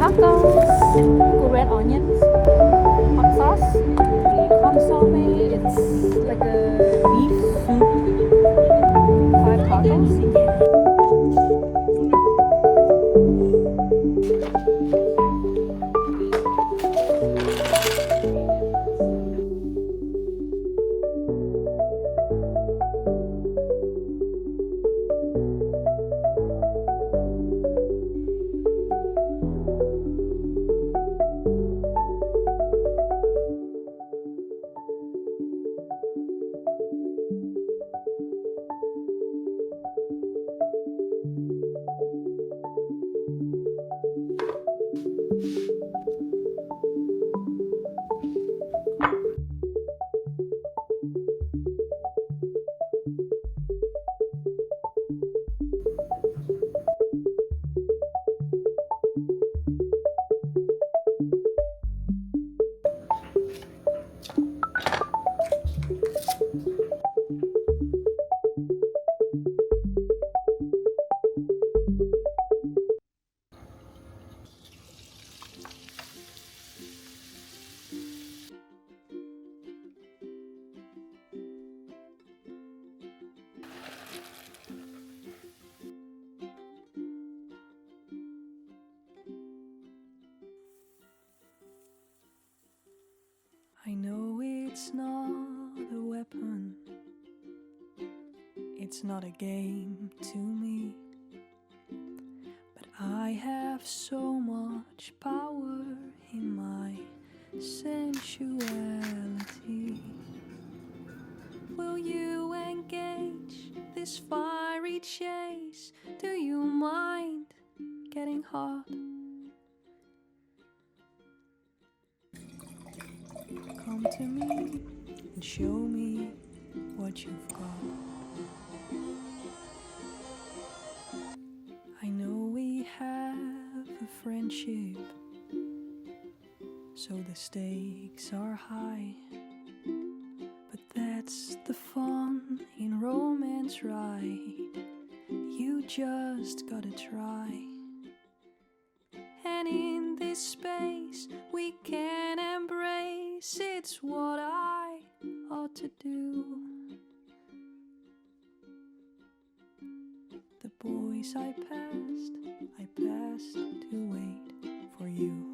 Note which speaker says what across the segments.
Speaker 1: tacos, red onions, hot sauce, the consomme. It's like a beef soup, 5 tacos.
Speaker 2: I know it's not a weapon, it's not a game to me, but I have so much power in my sensuality. Will you engage this fiery chase? Do you mind getting hot? Come to me and show me what you've got. I know we have a friendship, so the stakes are high, but that's the fun in romance, right? You just gotta try. And in this space we can embrace, it's what I ought to do. The boys I passed to wait for you.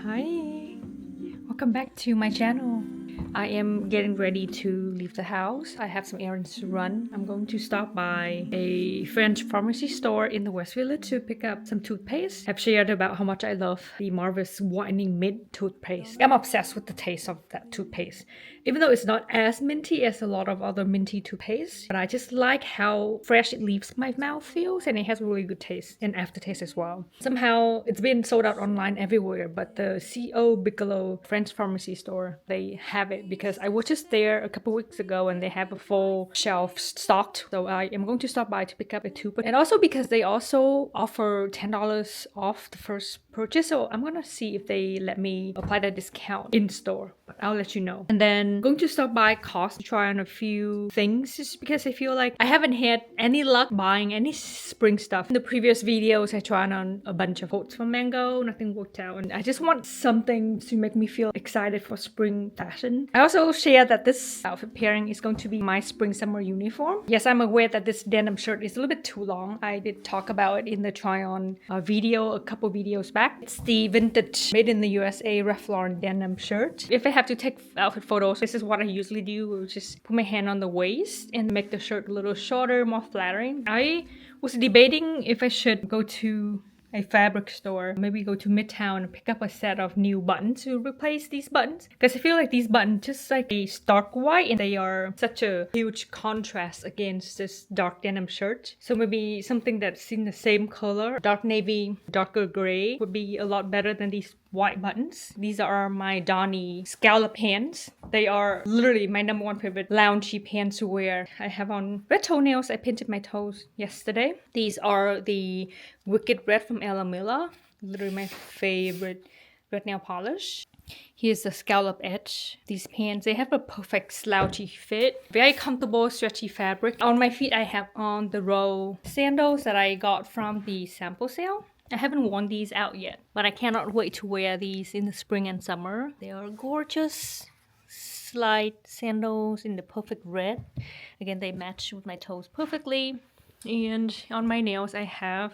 Speaker 1: Hi, welcome back to my channel. I am getting ready to leave the house. I have some errands to run. I'm going to stop by a French pharmacy store in the West Village to pick up some toothpaste. I've shared about how much I love the Marvis Whitening Mint toothpaste. I'm obsessed with the taste of that toothpaste. Even though it's not as minty as a lot of other minty toothpaste, but I just like how fresh it leaves my mouth feels, and it has really good taste and aftertaste as well. Somehow it's been sold out online everywhere, but the C.O Bigelow French pharmacy store, they have it because I was just there a couple weeks ago and they have a full shelf stocked. So I am going to stop by to pick up a toothpaste, and also because they also offer $10 off the first purchase, so I'm gonna see if they let me apply that discount in store, but I'll let you know. And then going to stop by Cost to try on a few things, just because I feel like I haven't had any luck buying any spring stuff. In the previous videos I tried on a bunch of coats from Mango, nothing worked out, and I just want something to make me feel excited for spring fashion. I also shared that this outfit pairing is going to be my spring summer uniform. Yes, I'm aware that this denim shirt is a little bit too long. I did talk about it in the try on video a couple videos back. It's the vintage made in the USA Ralph Lauren denim shirt. If I have to take outfit photos, this is what I usually do. I'll just put my hand on the waist and make the shirt a little shorter, more flattering. I was debating if I should go to a fabric store, maybe go to Midtown and pick up a set of new buttons to replace these buttons, because I feel like these buttons just like a stark white and they are such a huge contrast against this dark denim shirt. So maybe something that's in the same color, dark navy, darker gray, would be a lot better than these white buttons. These are my Donny scallop pants. They are literally my number one favorite loungy pants to wear. I have on red toenails. I painted my toes yesterday. These are the Wicked Red from Ella Miller. Literally my favorite red nail polish. Here's the scallop edge. These pants, they have a perfect slouchy fit. Very comfortable, stretchy fabric. On my feet, I have on the Row sandals that I got from the sample sale. I haven't worn these out yet, but I cannot wait to wear these in the spring and summer. They are gorgeous slide sandals in the perfect red. Again, they match with my toes perfectly. And on my nails, I have,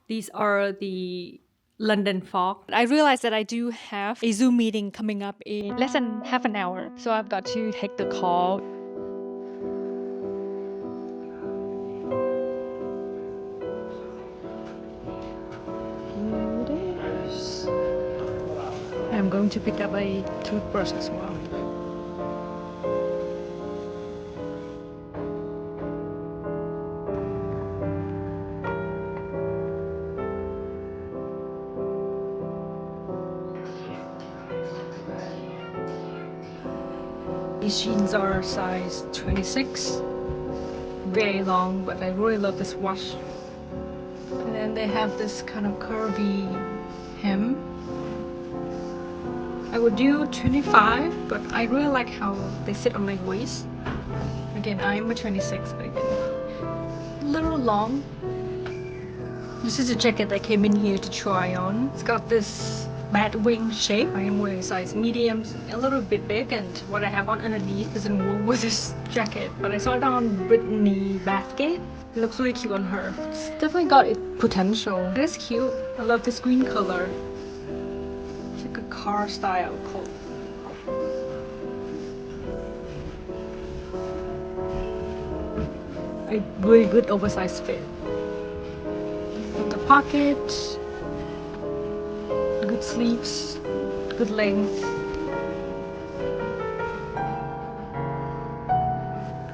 Speaker 1: these are the London Fog. I realized that I do have a Zoom meeting coming up in less than half an hour, so I've got to take the call. Here it is. I'm going to pick up a toothbrush as well. These jeans are size 26, very long, but I really love this wash. And then they have this kind of curvy hem. I would do 25, but I really like how they sit on my waist. Again, I'm a 26, but again, a little long. This is a jacket that came in here to try on. It's got this bat wing shape. I am wearing size mediums, a little bit big, and what I have on underneath isn't worn with this jacket. But I saw it on Brittany Bathgate. It looks really cute on her. It's definitely got its potential. It is cute. I love this green color. It's like a car style coat. A really good oversized fit. With the pocket, good sleeves, good length.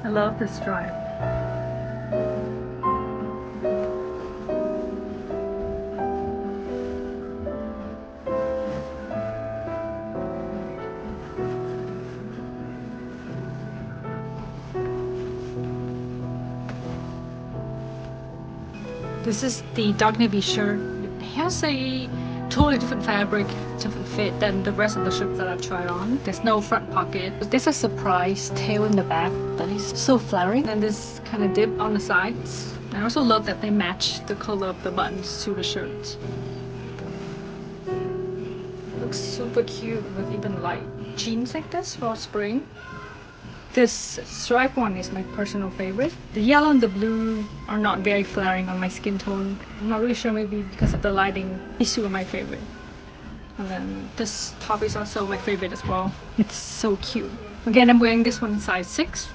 Speaker 1: I love this stripe. This is the dark navy shirt. It has a totally different fabric, different fit than the rest of the shirts that I've tried on. There's no front pocket. There's a surprise tail in the back that is so flattering. And this kind of dip on the sides. I also love that they match the color of the buttons to the shirt. Looks super cute with even light jeans like this for spring. This stripe one is my personal favorite. The yellow and the blue are not very flattering on my skin tone. I'm not really sure, maybe because of the lighting. These two are my favorite. And then this top is also my favorite as well. It's so cute. Again, I'm wearing this one in size 6.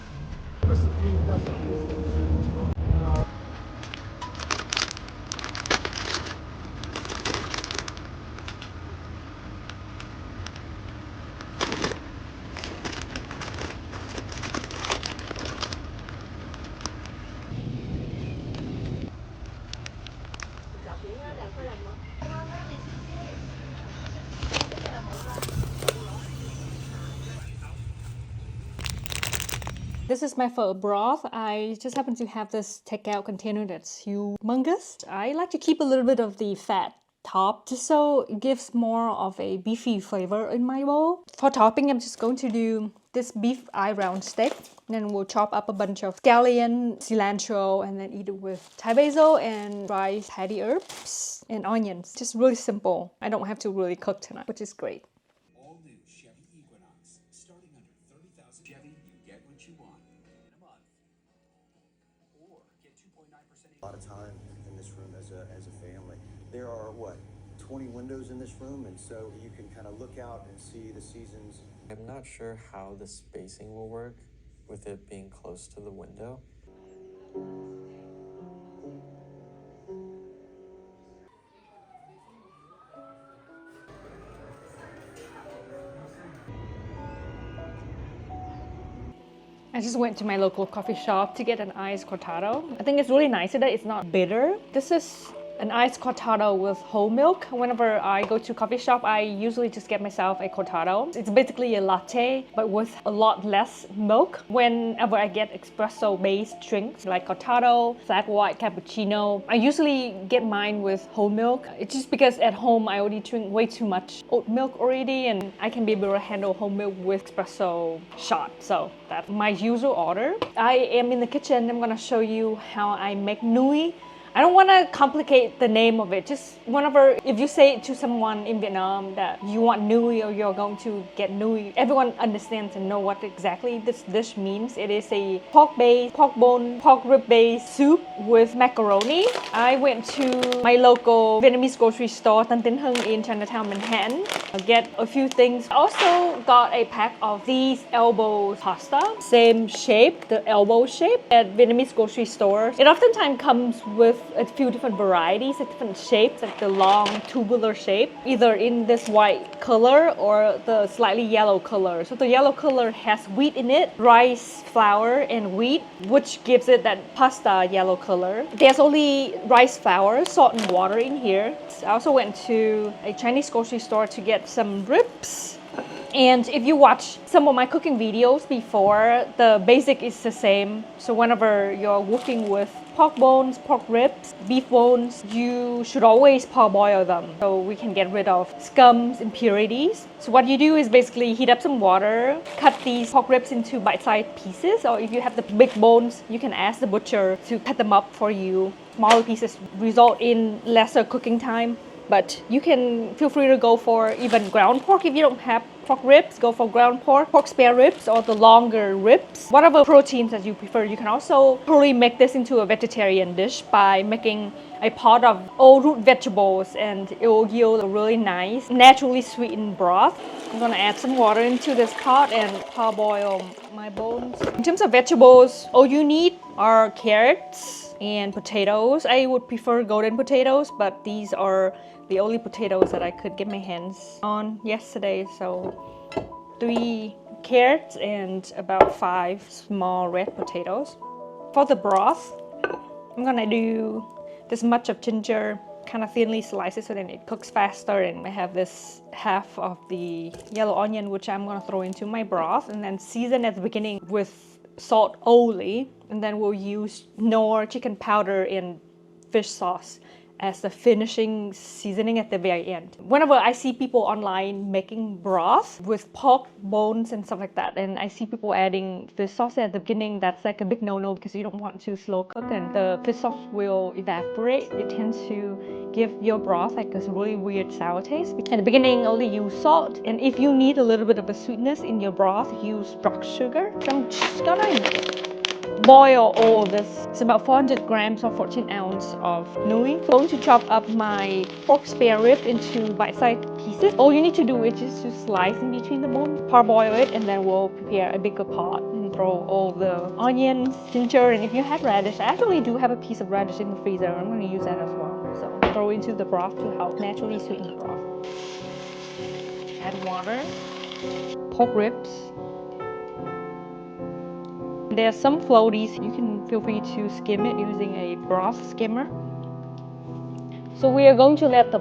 Speaker 1: This is my pho broth. I just happen to have this takeout container that's humongous. I like to keep a little bit of the fat top just so it gives more of a beefy flavor in my bowl. For topping, I'm just going to do this beef eye round steak. And then we'll chop up a bunch of scallion, cilantro, and then eat it with Thai basil and dried patty herbs and onions. Just really simple. I don't have to really cook tonight, which is great.
Speaker 3: All new Chevy Equinox, starting under 30,000. Chevy, you get what you want in a month, or get 2.9%.
Speaker 4: A lot of time in this room as a family. There are what, 20 windows in this room, and so you can kind of look out and see the seasons.
Speaker 5: I'm not sure how the spacing will work with it being close to the window.
Speaker 1: I just went to my local coffee shop to get an iced cortado. I think it's really nice that it's not bitter. This is an iced cortado with whole milk. Whenever I go to coffee shop, I usually just get myself a cortado. It's basically a latte, but with a lot less milk. Whenever I get espresso-based drinks like cortado, flat white, cappuccino, I usually get mine with whole milk. It's just because at home I already drink way too much oat milk already, and I can be able to handle whole milk with espresso shot. So that's my usual order. I am in the kitchen. I'm gonna show you how I make nui. I don't want to complicate the name of it. Just whenever, if you say to someone in Vietnam that you want nui or you're going to get nui, everyone understands and know what exactly this dish means. It is a pork-based, pork bone, pork rib-based soup with macaroni. I went to my local Vietnamese grocery store, Tân Tín Hưng in Chinatown, Manhattan. I get a few things. I also got a pack of these elbow pasta. Same shape, the elbow shape at Vietnamese grocery stores. It oftentimes comes with a few different varieties, different shapes, like the long tubular shape, either in this white color or the slightly yellow color. So the yellow color has wheat in it, rice, flour, and wheat, which gives it that pasta yellow color. There's only rice flour, salt, and water in here. I also went to a Chinese grocery store to get some ribs. And if you watch some of my cooking videos before, the basic is the same. So whenever you're working with pork bones, pork ribs, beef bones, you should always parboil them so we can get rid of scums, impurities. So what you do is basically heat up some water, cut these pork ribs into bite-sized pieces, or if you have the big bones, you can ask the butcher to cut them up for you. Smaller pieces result in lesser cooking time, but you can feel free to go for even ground pork if you don't have pork ribs. Go for ground pork, pork spare ribs, or the longer ribs. Whatever proteins that you prefer. You can also totally make this into a vegetarian dish by making a pot of all root vegetables, and it will yield a really nice, naturally sweetened broth. I'm gonna add some water into this pot and parboil my bones. In terms of vegetables, all you need are carrots and potatoes. I would prefer golden potatoes, but these are the only potatoes that I could get my hands on yesterday. So 3 carrots and about 5 small red potatoes. For the broth, I'm gonna do this much of ginger, kind of thinly slice it so then it cooks faster. And I have this half of the yellow onion, which I'm gonna throw into my broth and then season at the beginning with salt only. And then we'll use Knorr chicken powder and fish sauce as the finishing seasoning at the very end. Whenever I see people online making broth with pork bones and stuff like that, and I see people adding fish sauce at the beginning, that's like a big no-no because you don't want to slow cook and the fish sauce will evaporate. It tends to give your broth like this really weird sour taste. At the beginning, only use salt, and if you need a little bit of a sweetness in your broth, use rock sugar. So I'm just gonna boil all of this. It's about 400 grams or 14 ounces of nui. I'm going to chop up my pork spare rib into bite-sized pieces. All you need to do is just to slice in between the bones, parboil it, and then we'll prepare a bigger pot and throw all the onions, ginger, and if you have radish, I actually do have a piece of radish in the freezer. I'm going to use that as well. So throw into the broth to help naturally sweeten the broth. Add water, pork ribs. There's some floaties. You can feel free to skim it using a broth skimmer. So we are going to let the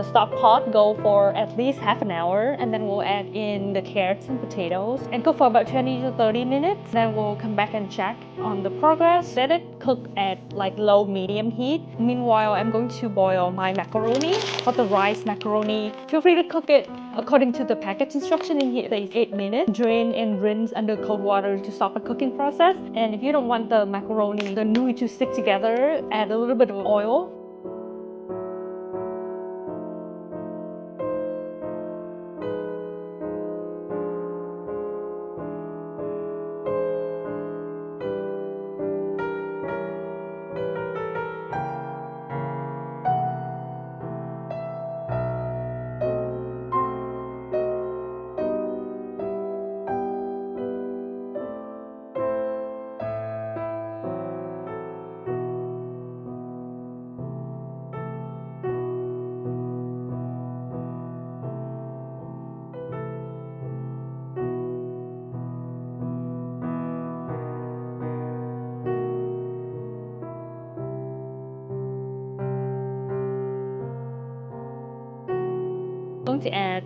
Speaker 1: stock pot go for at least half an hour, and then we'll add in the carrots and potatoes and cook for about 20 to 30 minutes. Then we'll come back and check on the progress. Let it cook at like low medium heat. Meanwhile, I'm going to boil my macaroni. For the rice macaroni, feel free to cook it according to the package instruction in here. It says 8 minutes. Drain and rinse under cold water to stop the cooking process. And if you don't want the macaroni, the nui to stick together, add a little bit of oil. going to add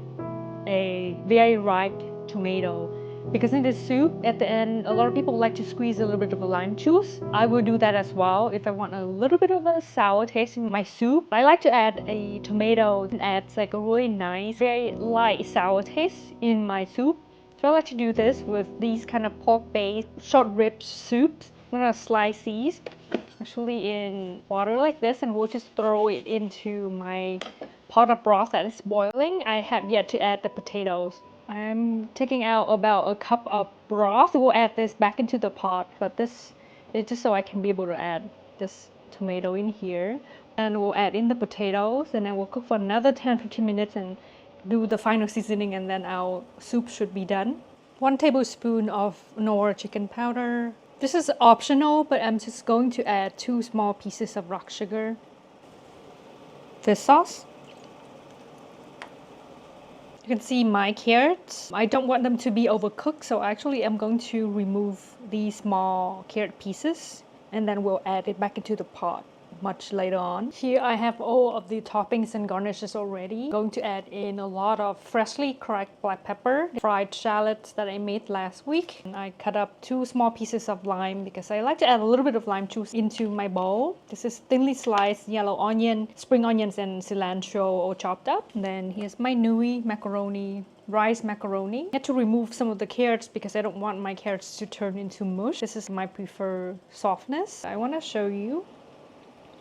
Speaker 1: a very ripe tomato. Because in this soup, at the end, a lot of people like to squeeze a little bit of the lime juice. I will do that as well if I want a little bit of a sour taste in my soup. I like to add a tomato. It adds like a really nice, very light sour taste in my soup. So I like to do this with these kind of pork-based short rib soups. I'm gonna slice these actually in water like this, and we'll just throw it into my pot of broth that is boiling. I have yet to add the potatoes. I'm taking out about a cup of broth. We'll add this back into the pot, but this is just so I can be able to add this tomato in here. And we'll add in the potatoes, and then we'll cook for another 10-15 minutes and do the final seasoning, and then our soup should be done. 1 tablespoon of Knorr chicken powder. This is optional, but I'm just going to add 2 small pieces of rock sugar. Fish sauce. You can see my carrots. I don't want them to be overcooked, so actually I'm going to remove these small carrot pieces, and then we'll add it back into the pot much later on. Here I have all of the toppings and garnishes already. I'm going to add in a lot of freshly cracked black pepper, fried shallots that I made last week. And I cut up 2 small pieces of lime because I like to add a little bit of lime juice into my bowl. This is thinly sliced yellow onion, spring onions, and cilantro all chopped up. And then here's my nui macaroni, rice macaroni. I had to remove some of the carrots because I don't want my carrots to turn into mush. This is my preferred softness. I want to show you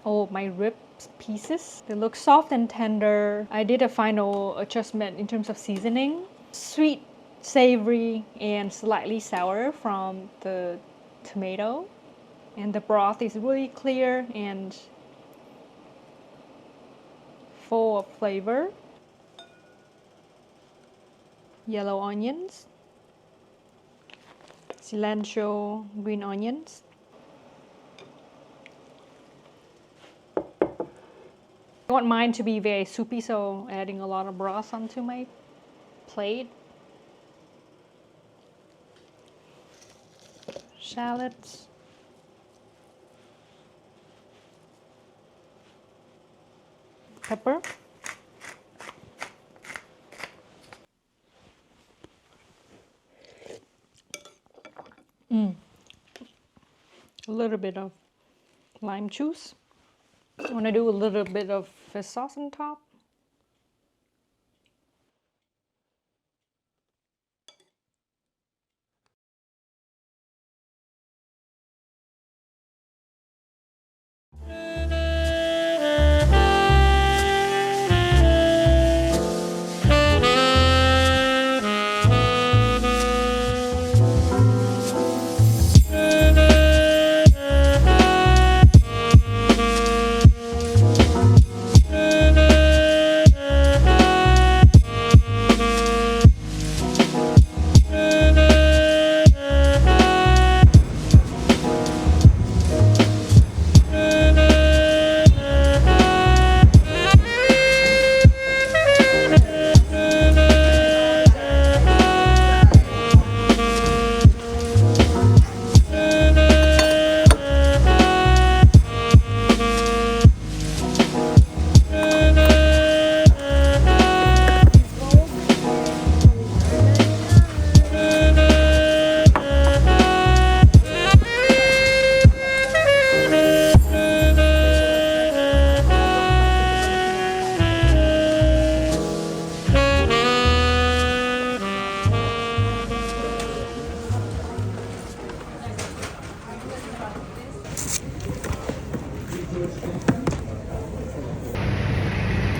Speaker 1: all my ribs pieces. They look soft and tender. I did a final adjustment in terms of seasoning. Sweet, savory, and slightly sour from the tomato. And the broth is really clear and full of flavor. Yellow onions, cilantro, green onions. I want mine to be very soupy, so adding a lot of broth onto my plate. Shallots. Pepper. A little bit of lime juice. I want to do a little bit of fish sauce on top.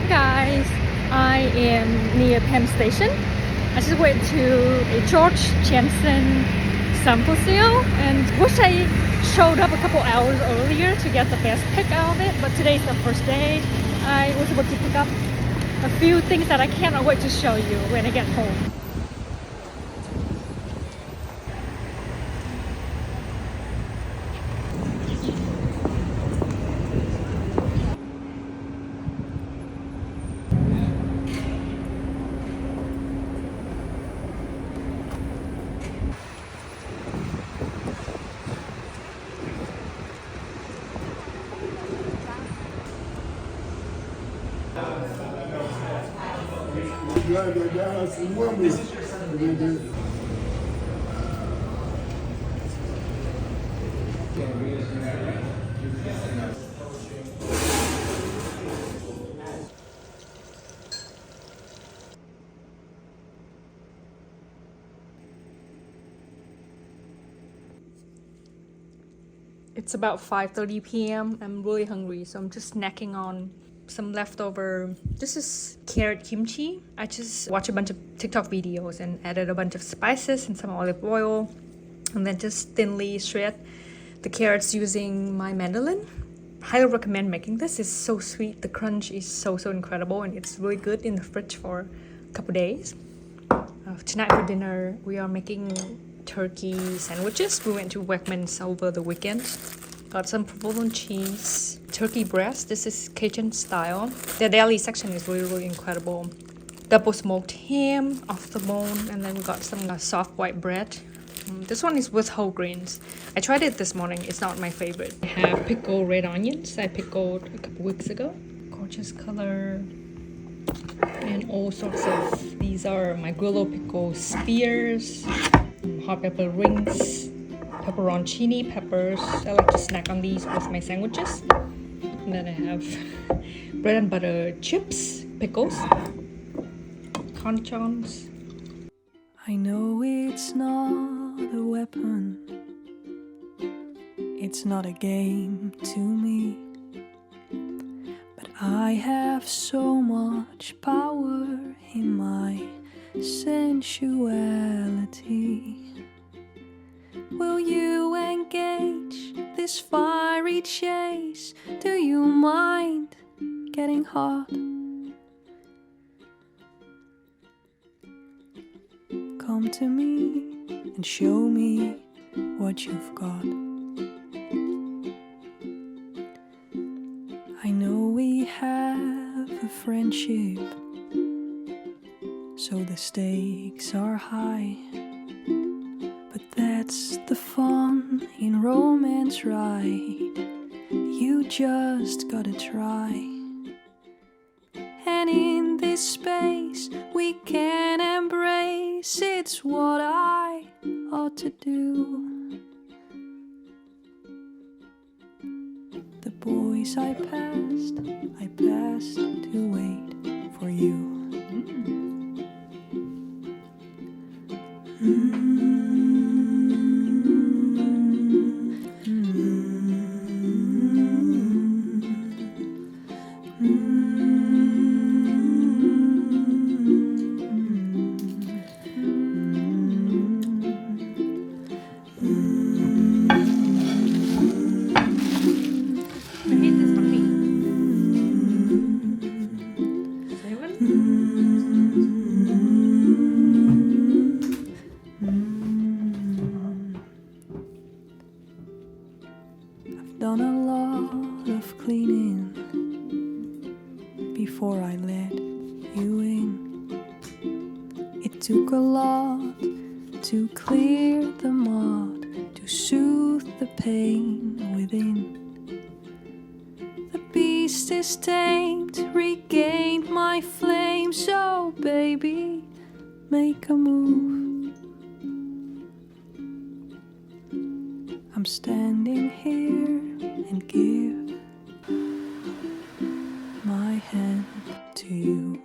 Speaker 1: Guys, I am near Penn Station. I just went to a Georg Jensen sample sale and wish I showed up a couple hours earlier to get the best pick out of it, but today's the first day. I was able to pick up a few things that I cannot wait to show you when I get home. It's about 5:30 p.m. I'm really hungry, so I'm just snacking on some leftover. This is carrot kimchi. I just watched a bunch of TikTok videos and added a bunch of spices and some olive oil, and then just thinly shred the carrots using my mandolin. Highly recommend making this. It's so sweet. The crunch is so incredible, and it's really good in the fridge for a couple days. Tonight for dinner, we are making turkey sandwiches. We went to Wegmans over the weekend. Got some provolone cheese, turkey breast. This is Cajun style. The deli section is really incredible. Double smoked ham off the bone, and then we got some soft white bread. This one is with whole grains. I tried it this morning. It's not my favorite. I have pickled red onions. I pickled a couple weeks ago. Gorgeous color. And all sorts of, these are my Grillo pickle spears, hot pepper rings, pepperoncini peppers. I like to snack on these with my sandwiches. And then I have bread and butter chips, pickles, cornichons.
Speaker 2: I know it's not a weapon, it's not a game to me, but I have so much power in my sensuality. Will you engage this fiery chase? Do you mind getting hot? Come to me and show me what you've got. I know we have a friendship, so the stakes are high, but that's the fun in romance, right? You just gotta try. And in this space we can embrace, it's what I ought to do. The boys I passed to wait for you. Done a lot of cleaning before I let you in. It took a lot to clear the mud, to soothe the pain within. The beast is tamed, regained my flame, so baby, make a move. I'm standing here and give my hand to you.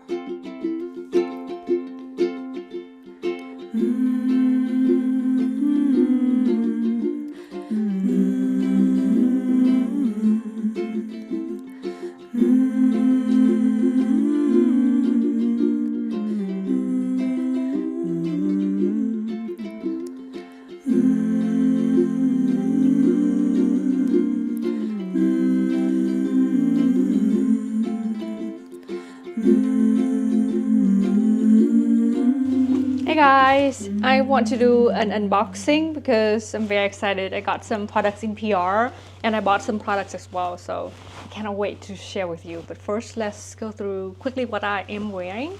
Speaker 1: Hey guys, I want to do an unboxing because I'm very excited. I got some products in PR and I bought some products as well, so I cannot wait to share with you. But first, let's go through quickly what I am wearing.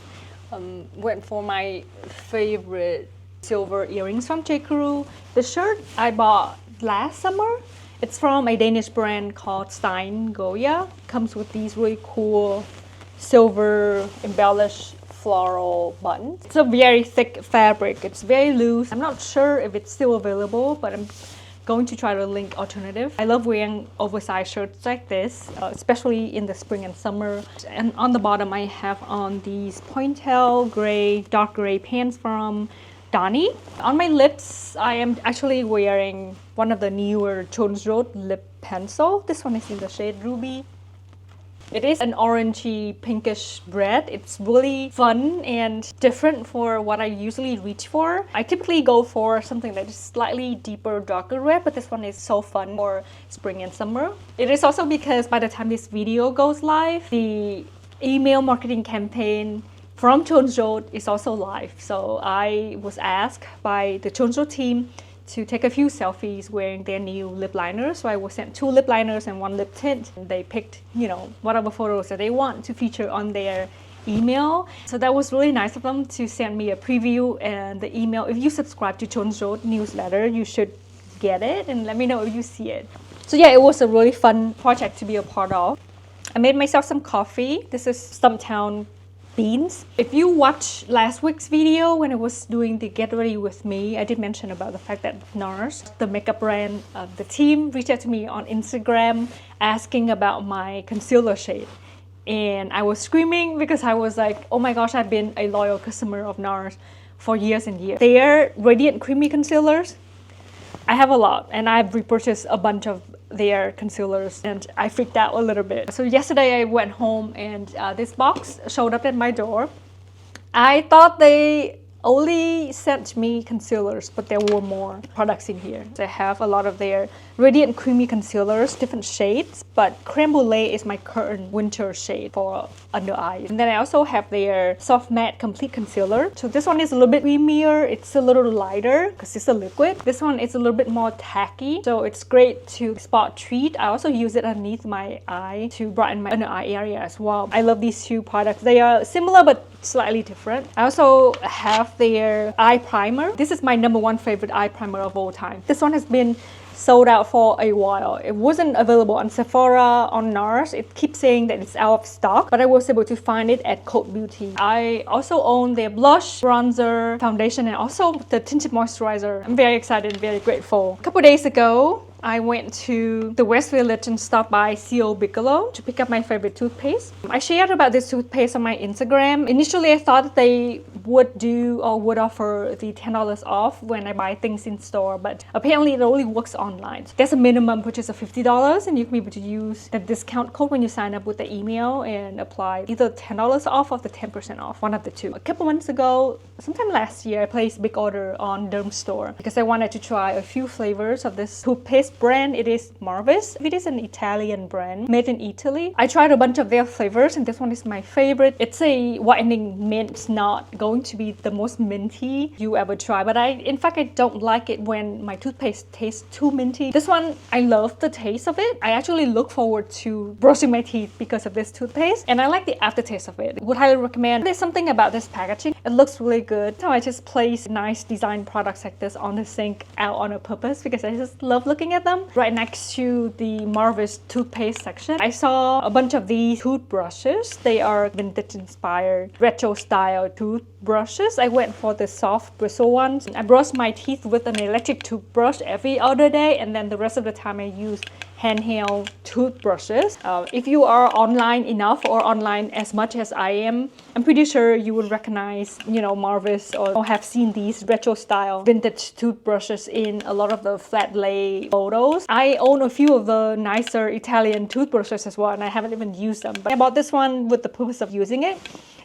Speaker 1: Went for my favorite silver earrings from Trieu. The shirt I bought last summer. It's from a Danish brand called Stein Goya. Comes with these really cool silver embellished floral buttons. It's a very thick fabric. It's very loose. I'm not sure if it's still available, but I'm going to try to link alternative. I love wearing oversized shirts like this, especially in the spring and summer. And on the bottom, I have on these pointel gray, dark gray pants from Donnie. On my lips, I am actually wearing one of the newer Jones Road lip pencil. This one is in the shade Ruby. It is an orangey pinkish red. It's really fun and different for what I usually reach for. I typically go for something that is slightly deeper, darker red, but this one is so fun for spring and summer. It is also because by the time this video goes live, the email marketing campaign from Jones Road is also live. So I was asked by the Jones Road team to take a few selfies wearing their new lip liners. So I was sent 2 lip liners and 1 lip tint. And they picked, whatever photos that they want to feature on their email. So that was really nice of them to send me a preview and the email. If you subscribe to Jones Road newsletter, you should get it and let me know if you see it. So yeah, it was a really fun project to be a part of. I made myself some coffee. This is Stumptown beans. If you watched last week's video when I was doing the get ready with me, I did mention about the fact that NARS, the makeup brand, the team reached out to me on Instagram asking about my concealer shade. And I was screaming because I was like, oh my gosh, I've been a loyal customer of NARS for years and years. Their Radiant Creamy Concealers, I have a lot and I've repurchased a bunch of their concealers and I freaked out a little bit. So yesterday I went home and this box showed up at my door. I thought they only sent me concealers, but there were more products in here. They have a lot of their Radiant Creamy Concealers, different shades, but Creme Brulee is my current winter shade for under eyes. And then I also have their Soft Matte Complete Concealer. So this one is a little bit creamier, it's a little lighter because it's a liquid. This one is a little bit more tacky, so it's great to spot treat. I also use it underneath my eye to brighten my under eye area as well. I love these 2 products. They are similar but slightly different. I also have their eye primer. This is my #1 favorite eye primer of all time. This one has been sold out for a while. It wasn't available on Sephora, on NARS. It keeps saying that it's out of stock, but I was able to find it at Code Beauty. I also own their blush, bronzer, foundation, and also the tinted moisturizer. I'm very excited and very grateful. A couple days ago, I went to the West Village and stopped by C.O Bigelow to pick up my favorite toothpaste. I shared about this toothpaste on my Instagram. Initially, I thought they would do or would offer the $10 off when I buy things in store, but apparently it only works online. So there's a minimum purchase of $50 and you can be able to use the discount code when you sign up with the email and apply either $10 off or the 10% off, one of the two. A couple months ago, sometime last year, I placed a big order on Derm Store because I wanted to try a few flavors of this toothpaste brand. It is Marvis. It is an Italian brand made in Italy. I tried a bunch of their flavors and this one is my favorite. It's a whitening mint. It's not going to be the most minty you ever try, but in fact I don't like it when my toothpaste tastes too minty. This one, I love the taste of it. I actually look forward to brushing my teeth because of this toothpaste and I like the aftertaste of it. Would highly recommend. There's something about this packaging. It looks really good. So I just place nice design products like this on the sink out on a purpose because I just love looking at them. Right next to the Marvis toothpaste section, I saw a bunch of these toothbrushes. They are vintage inspired retro style toothbrushes. I went for the soft bristle ones. I brush my teeth with an electric toothbrush every other day and then the rest of the time I use handheld toothbrushes. If you are online enough or online as much as I am, I'm pretty sure you would recognize, Marvis or have seen these retro style vintage toothbrushes in a lot of the flat lay photos. I own a few of the nicer Italian toothbrushes as well and I haven't even used them. But I bought this one with the purpose of using it.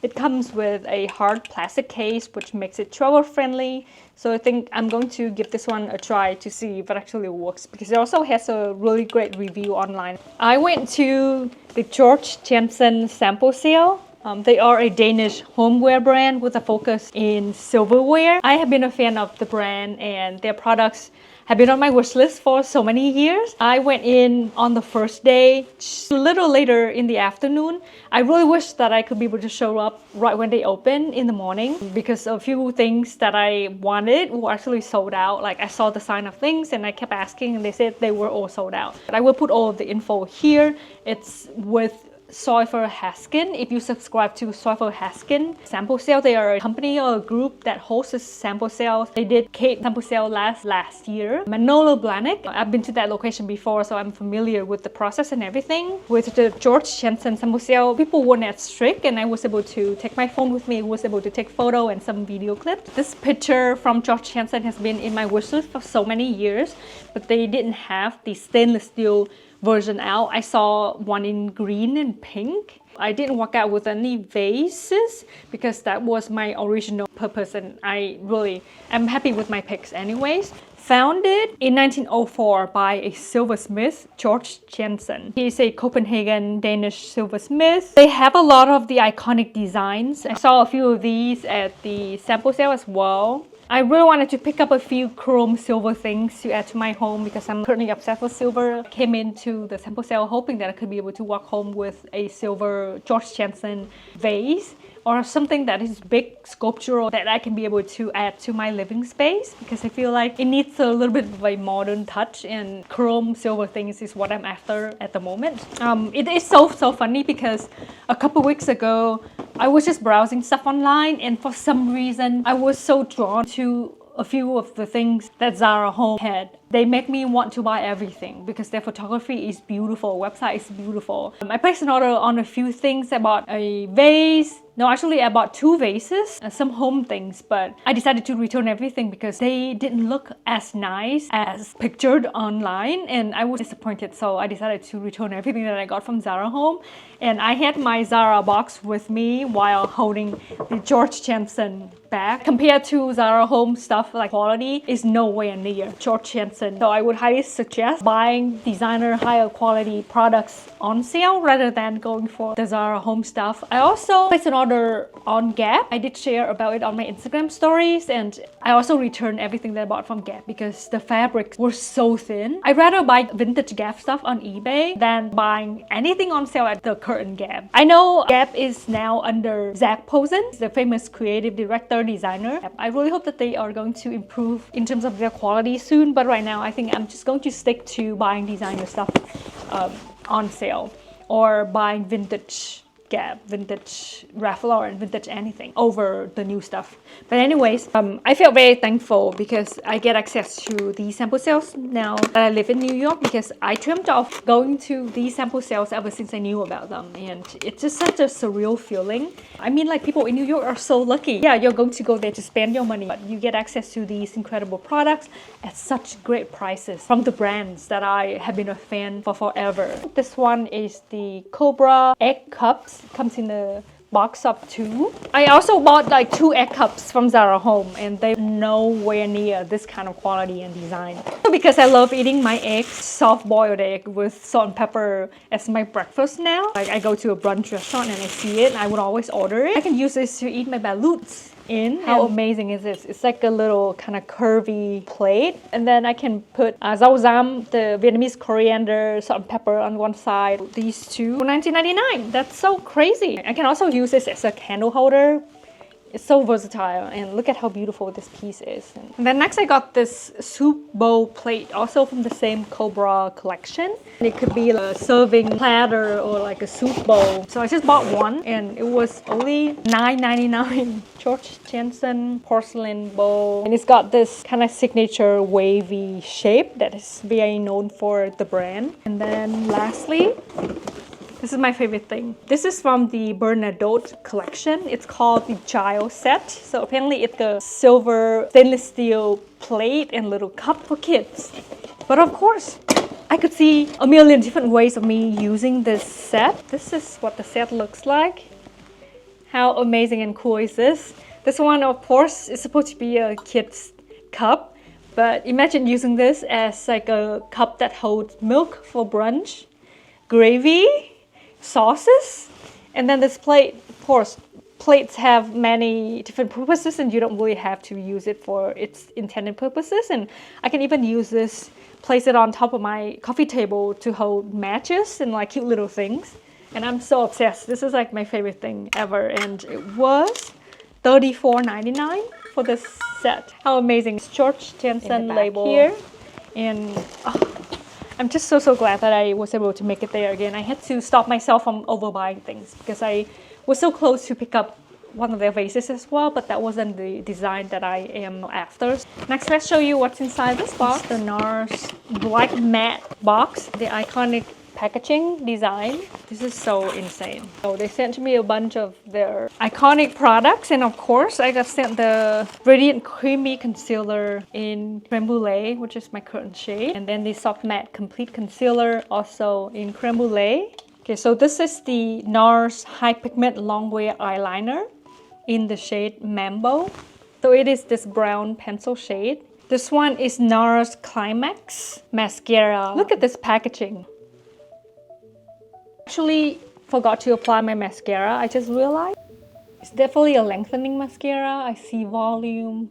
Speaker 1: It comes with a hard plastic case which makes it travel friendly. So I think I'm going to give this one a try to see if it actually works because it also has a really great review online. I went to the Georg Jensen sample sale. They are a Danish homeware brand with a focus in silverware. I have been a fan of the brand and their products have been on my wish list for so many years. I went in on the first day, a little later in the afternoon. I really wish that I could be able to show up right when they open in the morning because a few things that I wanted were actually sold out. Like I saw the sign of things and I kept asking and they said they were all sold out. But I will put all of the info here. It's with Soifer Haskin. If you subscribe to Soifer Haskin sample sale, they are a company or a group that hosts sample sales. They did Kate sample sale last year. Manolo Blahnik. I've been to that location before, so I'm familiar with the process and everything. With the Georg Jensen sample sale, people weren't as strict, and I was able to take my phone with me. I was able to take photo and some video clips. This picture from Georg Jensen has been in my wishlist for so many years, but they didn't have the stainless steel version out. I saw one in green and pink. I didn't walk out with any vases because that was my original purpose, and I'm happy with my picks anyways. Founded in 1904 by a silversmith, Georg Jensen. He is a Copenhagen Danish silversmith. They have a lot of the iconic designs. I saw a few of these at the sample sale as well. I really wanted to pick up a few chrome silver things to add to my home because I'm currently obsessed with silver. Came into the sample sale hoping that I could be able to walk home with a silver Georg Jensen vase or something that is big, sculptural, that I can be able to add to my living space, because I feel like it needs a little bit of a modern touch, and chrome silver things is what I'm after at the moment. It is so funny because a couple weeks ago I was just browsing stuff online, and for some reason I was so drawn to a few of the things that Zara Home had. They make me want to buy everything because their photography is beautiful, website is beautiful. I placed an order on a few things. I bought a vase. No, actually I bought 2 vases, some home things, but I decided to return everything because they didn't look as nice as pictured online, and I was disappointed, so I decided to return everything that I got from Zara Home. And I had my Zara box with me while holding the Georg Jensen bag. Compared to Zara Home stuff, like quality is nowhere near Georg Jensen. So I would highly suggest buying designer higher quality products on sale rather than going for the Zara Home stuff. I also placed an order on Gap. I did share about it on my Instagram stories, and I also returned everything that I bought from Gap because the fabrics were so thin. I'd rather buy vintage Gap stuff on eBay than buying anything on sale at the current Gap. I know Gap is now under Zach Posen, the famous creative director, designer. I really hope that they are going to improve in terms of their quality soon, but right now I think I'm just going to stick to buying designer stuff on sale or buying vintage Gap, vintage Ralph Lauren, vintage anything over the new stuff. But anyways, I feel very thankful because I get access to these sample sales now that I live in New York, because I dreamt of going to these sample sales ever since I knew about them, and it's just such a surreal feeling. I mean, like, people in New York are so lucky. Yeah, you're going to go there to spend your money, but you get access to these incredible products at such great prices from the brands that I have been a fan for forever. This one is the Cobra egg cups. Comes in a box of 2. I also bought like 2 egg cups from Zara Home, and they're nowhere near this kind of quality and design. Because I love eating my eggs, soft-boiled egg with salt and pepper as my breakfast now. Like, I go to a brunch restaurant and I see it and I would always order it. I can use this to eat my ballots in. How amazing is this? It's like a little kind of curvy plate, and then I can put rau zam, the Vietnamese coriander, salt and pepper on one side. These two for $19.99. That's so crazy. I can also use this as a candle holder. It's so versatile, and look at how beautiful this piece is. And then next I got this soup bowl plate, also from the same Cobra collection. And it could be a serving platter or like a soup bowl. So I just bought one, and it was only $9.99. Georg Jensen porcelain bowl, and it's got this kind of signature wavy shape that is very known for the brand. And then lastly, this is my favorite thing. This is from the Bernadotte collection. It's called the Child set. So apparently it's a silver stainless steel plate and little cup for kids. But of course, I could see a million different ways of me using this set. This is what the set looks like. How amazing and cool is this? This one, of course, is supposed to be a kid's cup. But imagine using this as like a cup that holds milk for brunch, gravy, sauces, and then this plate. Of course, plates have many different purposes, and you don't really have to use it for its intended purposes. And I can even use this, place it on top of my coffee table to hold matches and like cute little things. And I'm so obsessed. This is like my favorite thing ever, and it was $34.99 for this set. How amazing! It's Georg Jensen label here, and I'm just so glad that I was able to make it there again. I had to stop myself from overbuying things because I was so close to pick up one of their vases as well, but that wasn't the design that I am after. Next, let's show you what's inside this box. The NARS black matte box, the iconic packaging design. This is so insane. So they sent me a bunch of their iconic products, and of course I got sent the Radiant Creamy Concealer in Creme Brulee, which is my current shade, and then the Soft Matte Complete Concealer also in Creme Brulee. Okay, so this is the NARS High Pigment Longwear Eyeliner in the shade Mambo. So it is this brown pencil shade. This one is NARS Climax Mascara. Look at this packaging. Actually forgot to apply my mascara. I just realized it's definitely a lengthening mascara. I see volume,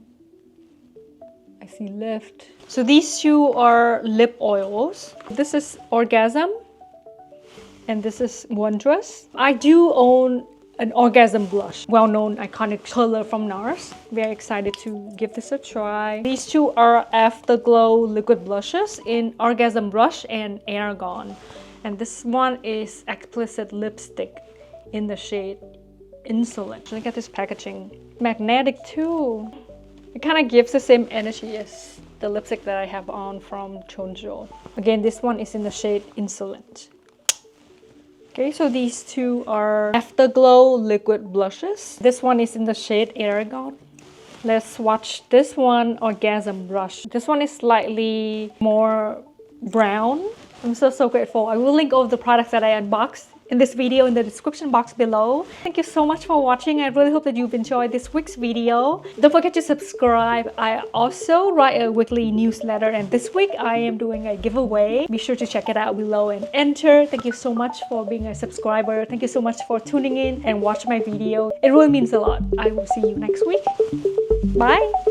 Speaker 1: I see lift. So these two are lip oils. This is Orgasm and this is Wondrous. I do own an Orgasm blush, well-known iconic color from NARS. Very excited to give this a try. These two are Afterglow liquid blushes in Orgasm Brush and Aragon. And this one is Explicit Lipstick in the shade Insolent. Look at this packaging. Magnetic too. It kind of gives the same energy as the lipstick that I have on from Chonjo. Again, this one is in the shade Insolent. Okay, so these two are Afterglow liquid blushes. This one is in the shade Aragon. Let's swatch this one, Orgasm Brush. This one is slightly more brown. I'm so grateful. I will link all the products that I unboxed in this video in the description box below. Thank you so much for watching. I really hope that you've enjoyed this week's video. Don't forget to subscribe. I also write a weekly newsletter, and this week I am doing a giveaway. Be sure to check it out below and enter. Thank you so much for being a subscriber. Thank you so much for tuning in and watching my video. It really means a lot. I will see you next week. Bye!